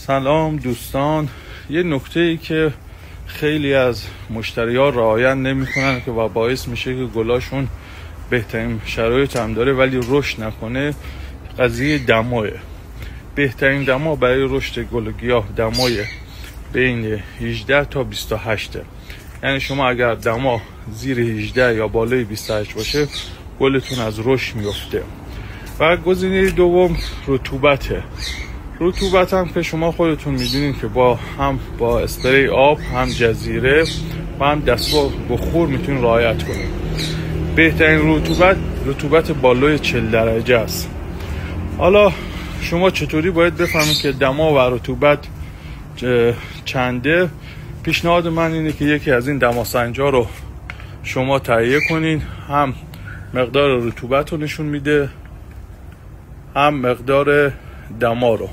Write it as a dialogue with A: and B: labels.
A: سلام دوستان. یه نکته ای که خیلی از مشتری‌ها رعایت نمی‌کنن که باعث میشه که گلاشون بهترین شرایط هم داره ولی رشد نکنه، قضیه دماه. بهترین دما برای رشد گل گیاه دمای بین 18 تا 28. یعنی شما اگر دما زیر 18 یا بالای 28 باشه گلتون از رشد میفته. و گزینه دوم رطوبته. رطوبت هم که شما خودتون میدونید که با اسپری آب، هم جزیره و هم دستگاه بخور میتونید رعایت کنید. بهترین رطوبت بالای 40 درجه است. حالا شما چطوری باید بفهمید که دما و رطوبت چنده؟ پیشنهاد من اینه که یکی از این دماسنجا رو شما تهیه کنین. هم مقدار رطوبت رو نشون میده هم مقدار دما رو.